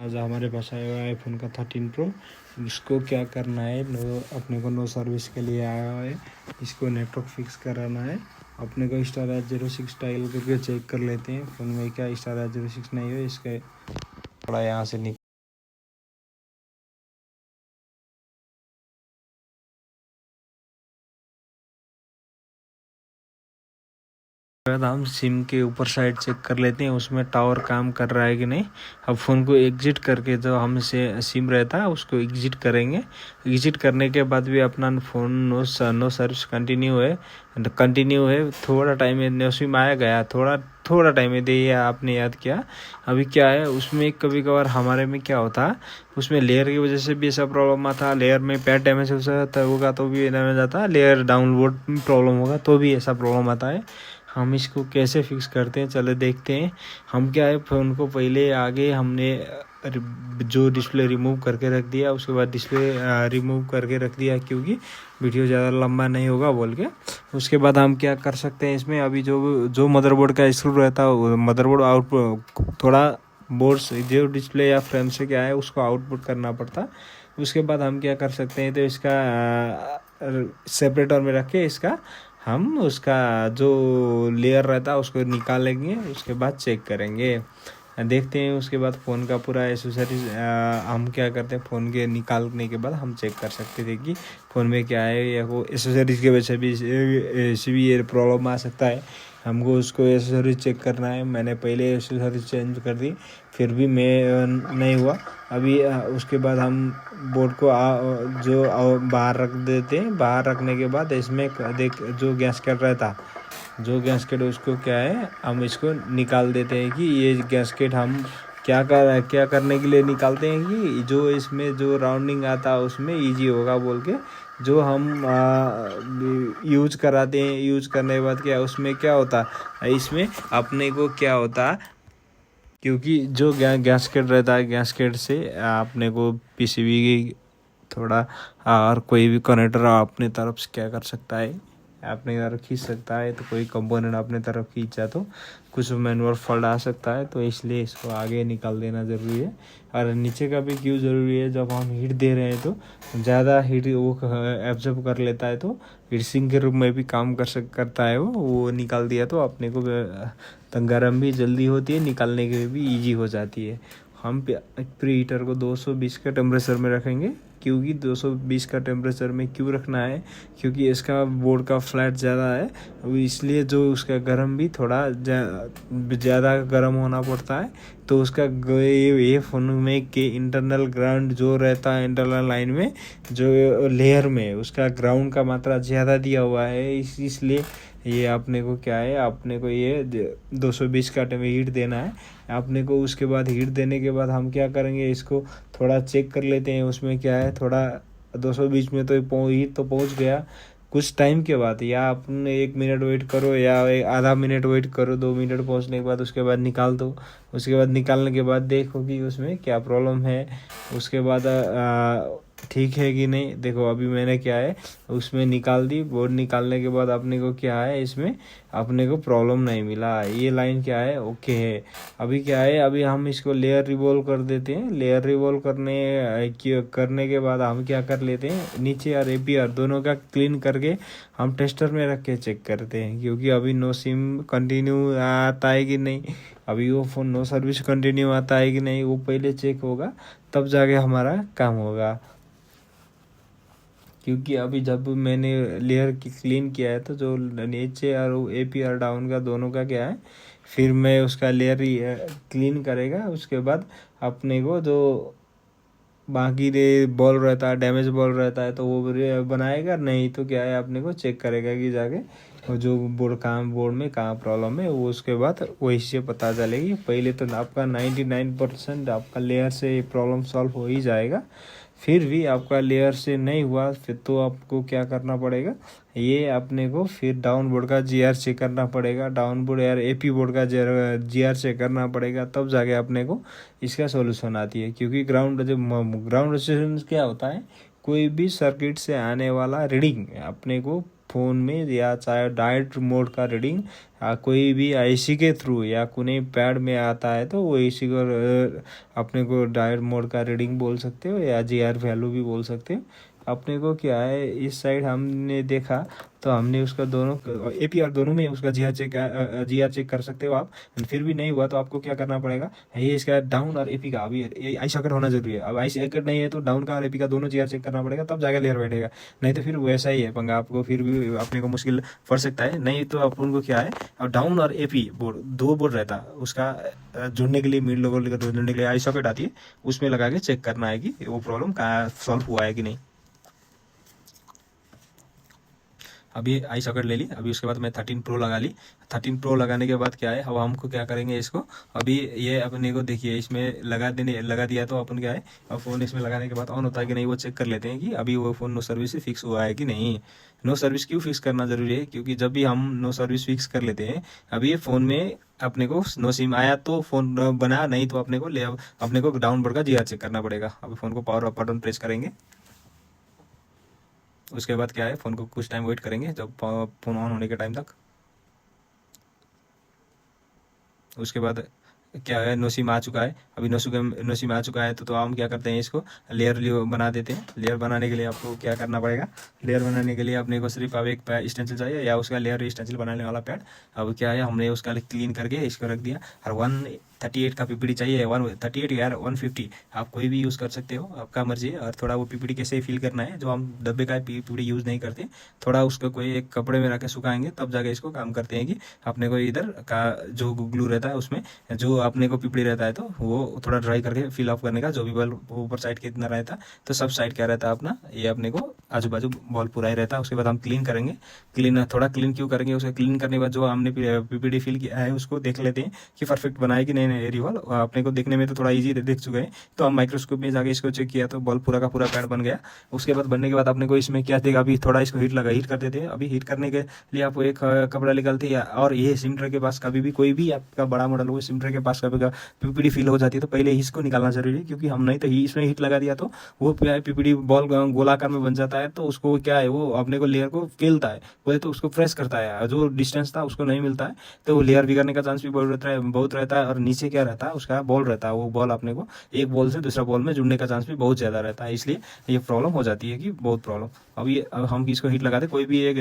आज हमारे पास आया हुआ है आईफोन का 13 प्रो। इसको क्या करना है, अपने को नो सर्विस के लिए आया हुआ है। इसको नेटवर्क फिक्स कराना है। अपने को स्टार एच 06 टाइल करके चेक कर लेते हैं फ़ोन में क्या स्टार एच 06 नहीं हो। इसका थोड़ा यहाँ से बाद हम सिम के ऊपर साइड चेक कर लेते हैं उसमें टावर काम कर रहा है कि नहीं। अब फ़ोन को एग्जिट करके जो हमसे सिम रहता है उसको एग्जिट करेंगे। एग्जिट करने के बाद भी अपना फ़ोन नो सर्विस कंटिन्यू है। थोड़ा टाइम में नो सिम आया गया, थोड़ा टाइम में दे आपने याद किया। अभी क्या है उसमें कभी कभार हमारे में क्या होता है, उसमें लेयर की वजह से भी ऐसा प्रॉब्लम आता है। लेयर में पैड डैमेज होगा तो भी डैमेज आता है। लेयर डाउनलोड में प्रॉब्लम होगा तो भी ऐसा प्रॉब्लम आता है। हम इसको कैसे फिक्स करते हैं चले देखते हैं। हम क्या है फ़ोन को पहले आगे हमने जो डिस्प्ले रिमूव करके रख दिया, उसके बाद डिस्प्ले रिमूव करके रख दिया क्योंकि वीडियो ज़्यादा लंबा नहीं होगा बोल के। उसके बाद हम क्या कर सकते हैं इसमें, अभी जो मदरबोर्ड का स्क्रू रहता है मदरबोर्ड आउटपुट थोड़ा बोर्ड से जो डिस्प्ले या फ्रेम से क्या है उसको आउटपुट करना पड़ता। उसके बाद हम क्या कर सकते हैं, तो इसका सेपरेटर में रख के इसका हम उसका जो लेयर रहता है उसको निकालेंगे। उसके बाद चेक करेंगे, देखते हैं। उसके बाद फ़ोन का पूरा एसेसरीज हम क्या करते हैं, फ़ोन के निकालने के बाद हम चेक कर सकते थे कि फ़ोन में क्या है, या वो एसेसरीज के वजह से भी ये प्रॉब्लम आ सकता है। हमको उसको एसेसरीज चेक करना है। मैंने पहले एसेसरीज चेंज कर दी, फिर भी मैं नहीं हुआ। अभी उसके बाद हम बोर्ड को बाहर रख देते हैं। बाहर रखने के बाद इसमें देख जो गैसकेट रहता, जो गैसकेट उसको क्या है हम इसको निकाल देते हैं कि ये गैसकेट हम क्या करने के लिए निकालते हैं कि जो इसमें जो राउंडिंग आता है उसमें इजी होगा बोल के जो हम यूज कराते हैं। यूज करने के बाद क्या उसमें क्या होता है, इसमें अपने को क्या होता, क्योंकि जो गैसकेट रहता है गैसकेट से अपने को पीसीबी की थोड़ा और कोई भी कनेक्टर अपने तरफ से क्या कर सकता है, अपने तरफ खींच सकता है। तो कोई कंपोनेंट अपने तरफ खींचा तो कुछ मैनुअल फॉल्ट आ सकता है, तो इसलिए इसको आगे निकाल देना ज़रूरी है। और नीचे का भी क्यों ज़रूरी है, जब हम हीट दे रहे हैं तो ज़्यादा हीट वो एब्जॉर्ब कर लेता है, तो हीट सिंक के रूप में भी काम करता है। वो निकाल दिया तो अपने को गर्म भी जल्दी होती है, निकालने के लिए भी ईजी हो जाती है। हम प्री हीटर को 220 का टेम्परेचर में रखेंगे। क्योंकि 220 का टेम्परेचर में क्यों रखना है, क्योंकि इसका बोर्ड का फ्लैट ज़्यादा है, इसलिए जो उसका गर्म भी थोड़ा ज़्यादा गर्म होना पड़ता है। तो उसका ये फ़ोन में के इंटरनल ग्राउंड जो रहता है, इंटरनल लाइन में जो लेयर में उसका ग्राउंड का मात्रा ज़्यादा दिया हुआ है। इसलिए ये अपने को क्या है, अपने को ये 220 का हीट देना है अपने को। उसके बाद हीट देने के बाद हम क्या करेंगे, इसको थोड़ा चेक कर लेते हैं उसमें क्या है। थोड़ा 220 में तो हीट तो पहुंच गया। कुछ टाइम के बाद या अपने 1 मिनट वेट करो या आधा मिनट वेट करो, 2 मिनट पहुंचने के बाद उसके बाद निकाल दो। उसके बाद निकालने के बाद देखो कि उसमें क्या प्रॉब्लम है। उसके बाद ठीक है कि नहीं। देखो अभी मैंने क्या है उसमें निकाल दी। बोर्ड निकालने के बाद अपने को क्या है, इसमें अपने को प्रॉब्लम नहीं मिला। ये लाइन क्या है ओके है। अभी क्या है, अभी हम इसको लेयर रिवॉल्व कर देते हैं। लेयर रिवॉल्व करने के बाद हम क्या कर लेते हैं, नीचे और एपीआर दोनों का क्लीन करके हम टेस्टर में रख के चेक करते हैं। क्योंकि अभी नो सिम कंटिन्यू आता है कि नहीं, अभी वो फ़ोन नो सर्विस कंटिन्यू आता है कि नहीं, वो पहले चेक होगा, तब जाके हमारा काम होगा। क्योंकि अभी जब मैंने लेयर की क्लीन किया है तो जो नीचे और एपीआर डाउन का दोनों का क्या है, फिर मैं उसका लेयर क्लीन करेगा। उसके बाद अपने को जो बाकी बॉल रहता है, डैमेज बॉल रहता है, तो वो बनाएगा। नहीं तो क्या है अपने को चेक करेगा कि जाके और जो बोर्ड में कहाँ प्रॉब्लम है, वो उसके बाद वही से पता चलेगी। पहले तो आपका 99% आपका लेयर से प्रॉब्लम सॉल्व हो ही जाएगा। फिर भी आपका लेयर से नहीं हुआ, फिर तो आपको क्या करना पड़ेगा, ये अपने को फिर डाउन बोर्ड का जीआर चेक करना पड़ेगा। डाउन बोर्ड यार एपी बोर्ड का जीआर चेक करना पड़ेगा, तब जाके अपने को इसका सॉल्यूशन आती है। क्योंकि ग्राउंड रेजिस्टेंस क्या होता है, कोई भी सर्किट से आने वाला रीडिंग अपने को फ़ोन में या चाहे डायरेक्ट मोड का रीडिंग कोई भी आईसी के थ्रू या कोई पैड में आता है तो वो आईसी को अपने को डायरेक्ट मोड का रीडिंग बोल सकते हो या जीआर वैल्यू भी बोल सकते हो। अपने को क्या है इस साइड हमने देखा तो हमने उसका दोनों एपीआर दोनों में उसका जीआर चेक कर सकते हो आप। फिर भी नहीं हुआ तो आपको क्या करना पड़ेगा, ये इसका डाउन और एपी का अभी आई सॉकेट होना जरूरी है। अब आई सॉकेट नहीं है तो डाउन का और एपी का दोनों जीआर चेक करना पड़ेगा, तब जाकर लेयर बैठेगा। नहीं तो फिर वैसा ही है पंगा, आपको फिर भी अपने को मुश्किल पड़ सकता है। नहीं तो अपन को क्या है, अब डाउन और एपी बोर्ड दो बोर्ड रहता है, उसका जुड़ने के लिए मिड लेवल जुड़ने के लिए आई सॉकेट आती है, उसमें लगा के चेक करना है कि वो प्रॉब्लम कहाँ सॉल्व हुआ है कि नहीं। अभी आई सॉकेट ले ली, अभी उसके बाद मैं 13 प्रो लगा ली। 13 प्रो लगाने के बाद क्या है, अब हमको क्या करेंगे इसको, अभी ये अपने को देखिए इसमें लगा दिया तो अपन क्या है, अब फ़ोन इसमें लगाने के बाद ऑन होता है कि नहीं वो चेक कर लेते हैं कि अभी वो फ़ोन नो सर्विस से फिक्स हुआ है कि नहीं। नो सर्विस क्यों फिक्स करना ज़रूरी है, क्योंकि जब भी हम नो सर्विस फिक्स कर लेते हैं, अभी ये फ़ोन में अपने को नो सिम आया तो फ़ोन बना, नहीं तो अपने को डाउन बोर्ड का जीआर चेक करना पड़ेगा। अभी फ़ोन को पावर अप बटन प्रेस करेंगे, उसके बाद क्या है फ़ोन को कुछ टाइम वेट करेंगे जब फ़ोन ऑन होने के टाइम तक। उसके बाद क्या है, नो सिम आ चुका है। अभी नो सिम आ चुका है तो हम क्या करते हैं, इसको लेयर बना देते हैं। लेयर बनाने के लिए आपको क्या करना पड़ेगा, लेयर बनाने के लिए अपने को सिर्फ अब एक स्टेंसिल चाहिए या उसका लेयर स्टेंसिल बनाने वाला पैड। अब क्या है, हमने उसका क्लीन करके इसको रख दिया। और 138 का पीपीडी चाहिए, 138 या 150 आप कोई भी यूज़ कर सकते हो, आपका मर्जी है। और थोड़ा वो पीपीडी कैसे फिल करना है, जो हम डब्बे का पीपीडी यूज़ नहीं करते, थोड़ा उसको कोई एक कपड़े में रख के सुखाएंगे तब जाके इसको काम करते हैं कि अपने को इधर का जो ग्लू रहता है उसमें जो अपने को पीपड़ी रहता है तो वो थोड़ा ड्राई करके फिल अप करने का, जो भी बॉल ऊपर साइड कितना रहता है तो सब साइड क्या रहता है अपना, ये अपने को आजू बाजू बॉल पूरा ही रहता है। उसके बाद हम क्लीन करेंगे। थोड़ा क्लीन क्यों करेंगे, उसका क्लीन करने के बाद जो हमने पीपीडी फिल किया है उसको देख लेते हैं कि परफेक्ट बना है कि नहीं रिवॉल। अपने को देखने में तो थोड़ा ईजी देख चुके हैं, तो हम माइक्रोस्कोप में जाके इसको चेक किया तो बॉल पूरा का पूरा पैड बन गया। उसके बाद बनने के बाद अपने को इसमें क्या देगा, अभी थोड़ा इसको हीट कर देते हैं। अभी हीट करने के लिए आपको एक कपड़ा निकालते हैं, और ये सिम ट्रे के पास कभी भी कोई भी आपका बड़ा मॉडल हो, सिम ट्रे के पास कभी पीपीडी फिल हो जाती है तो पहले इसको निकालना जरूरी है, क्योंकि हम नहीं तो इसमें हीट लगा दिया तो वो पीपीडी बॉल गोलाकार में बन जाता है, तो उसको क्या है वो अपने को लेयर को फैलता है, बोले तो उसको प्रेस करता है, जो डिस्टेंस था उसको नहीं मिलता है, तो वो लेयर बिगड़ने का चांस भी बहुत रहता है। और नीचे क्या रहता है, उसका बॉल रहता है, वो बॉल अपने को एक बॉल से दूसरा बॉल में जुड़ने का चांस भी बहुत ज़्यादा रहता है, इसलिए ये प्रॉब्लम हो जाती है कि बहुत प्रॉब्लम। अब हम इसको हीट लगाते, कोई भी एक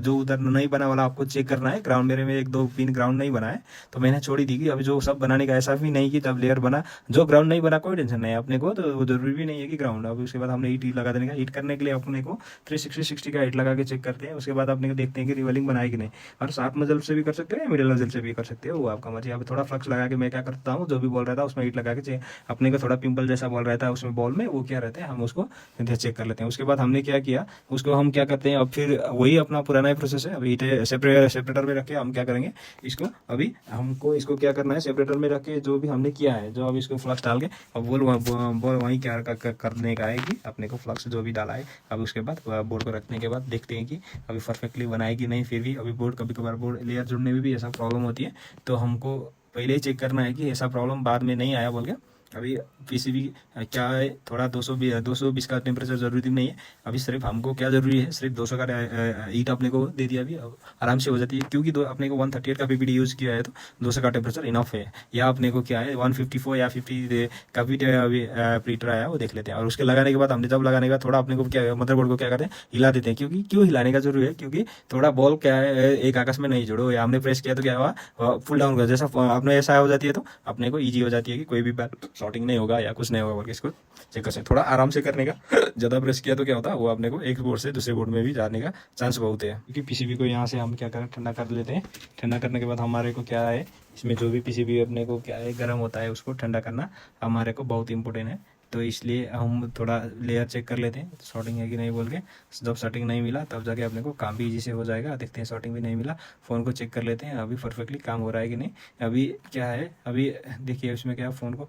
जो उधर नहीं बना वाला आपको चेक करना है। ग्राउंड मेरे में एक दो पिन ग्राउंड नहीं बना है तो मैंने छोड़ी दी कि अभी जो सब बनाने का ऐसा भी नहीं कि जब लेयर बना जो ग्राउंड नहीं बना कोई टेंशन नहीं है अपने को, तो जरूरी भी नहीं है कि ग्राउंड। अब उसके बाद हमने हीट लगा देने का, हीट करने के लिए अपने को 360 का हीट लगा के चेक करते हैं। उसके बाद अपने को देखते हैं कि रिवलिंग बनाए कि नहीं, और शार्प नजल से भी कर सकते हो या मिडिल नजल से भी कर सकते हो, वो आपका मर्जी। अब थोड़ा फ्लक्स लगा के मैं क्या करता हूँ, जो भी बॉल रहता है उसमें हीट लगा के अपने को थोड़ा पिंपल जैसा बॉल रहता है उसमें बॉल में, वो क्या रहता है हम उसको चेक कर लेते हैं। उसके बाद हमने क्या किया, उसको हम क्या करते हैं, अब फिर वही अपना पुराना ही प्रोसेस है। अभी सेपरेटर में रख के हम क्या करेंगे, इसको अभी हमको इसको क्या करना है, सेपरेटर में रख के जो भी हमने किया है, जो अब इसको फ्लक्स डाल के अब बॉल वहीं क्या करने का है कि अपने को फ्लक्स जो भी डाला है। अब उसके बाद बोर्ड को रखने के बाद देखते हैं कि अभी परफेक्टली बनाए कि नहीं। फिर भी अभी बोर्ड कभी कभार बोर्ड लेयर जुड़ने में भी ऐसा प्रॉब्लम होती है, तो हमको पहले ही चेक करना है कि ऐसा प्रॉब्लम बाद में नहीं आया बोल के। अभी पीसीबी क्या है, थोड़ा 220 का टेम्परेचर जरूरी नहीं है। अभी सिर्फ हमको क्या जरूरी है, सिर्फ 200 का हीट अपने को दे दिया, अभी आराम से हो जाती है, क्योंकि अपने को 138 का पीपीडी यूज़ किया है तो 200 का टेम्परेचर इनफ है। या अपने को क्या है 154 या 50 का भी अभी प्रीटर आया वो देख लेते हैं। और उसके लगाने के बाद हमने जब लगाने के बाद थोड़ा अपने को क्या मदरबोर्ड को क्या करते हैं, हिला देते हैं। क्योंकि क्यों हिलाने का जरूरी है, क्योंकि थोड़ा बॉल क्या है एक आकाश में नहीं जोड़ो, या हमने प्रेस किया तो क्या हुआ फुल डाउन कर, जैसा अपने ऐसा हो जाती है तो अपने को ईजी हो जाती है कि कोई भी शॉटिंग नहीं होगा या कुछ नहीं होगा बोल इसको चेक कर सकते। थोड़ा आराम से करने का, ज़्यादा प्रेस किया तो क्या होता है वो अपने को एक बोर्ड से दूसरे बोर्ड में भी जाने का चांस बहुत है। क्योंकि पीसीबी को यहाँ से हम क्या करें, ठंडा कर लेते हैं। ठंडा करने के बाद हमारे को क्या है, इसमें जो भी पीसीबी अपने को क्या है गर्म होता है उसको ठंडा करना हमारे को बहुत इंपॉर्टेंट है। तो इसलिए हम थोड़ा लेयर चेक कर लेते हैं शॉर्टिंग है कि नहीं बोल के। जब शॉर्टिंग नहीं मिला तब जाके अपने को काम भी इजी से हो जाएगा। देखते हैं शॉर्टिंग भी नहीं मिला, फ़ोन को चेक कर लेते हैं अभी परफेक्टली काम हो रहा है कि नहीं। अभी क्या है, अभी देखिए उसमें क्या फ़ोन को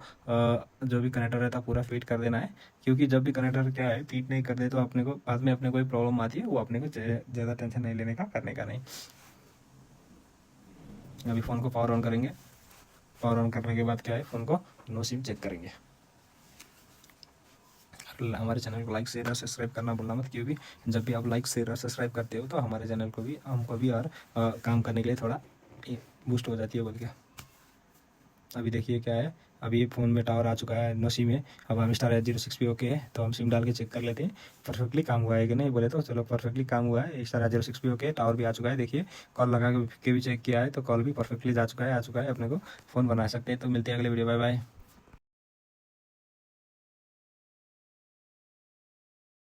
जो भी कनेक्टर रहता है पूरा फिट कर देना है, क्योंकि जब भी कनेक्टर क्या है फिट नहीं कर दे तो अपने को बाद में अपने कोई प्रॉब्लम आती है, वो अपने को ज़्यादा टेंशन नहीं लेने का, करने का नहीं। अभी फ़ोन को पावर ऑन करेंगे। पावर ऑन करने के बाद क्या है, फ़ोन को नो सिम चेक करेंगे। हमारे चैनल को लाइक शेयर और सब्सक्राइब करना भूलना मत, क्योंकि जब भी आप लाइक शेयर और सब्सक्राइब करते हो तो हमारे चैनल को भी हमको भी और काम करने के लिए थोड़ा बूस्ट हो जाती है बोल के। अभी देखिए क्या है, अभी फ़ोन में टावर आ चुका है, नो सिम है। अब हम *06 पे ओके है, तो हम सिम डाल के चेक कर लेते हैं परफेक्टली काम हुआ है कि नहीं। बोले तो चलो परफेक्टली काम हुआ है, *06 पे ओके, टावर भी आ चुका है। देखिए कॉल लगा के भी चेक किया है तो कॉल भी परफेक्टली आ चुका है अपने को फ़ोन बना सकते हैं। तो मिलते हैं अगले वीडियो, बाय बाय।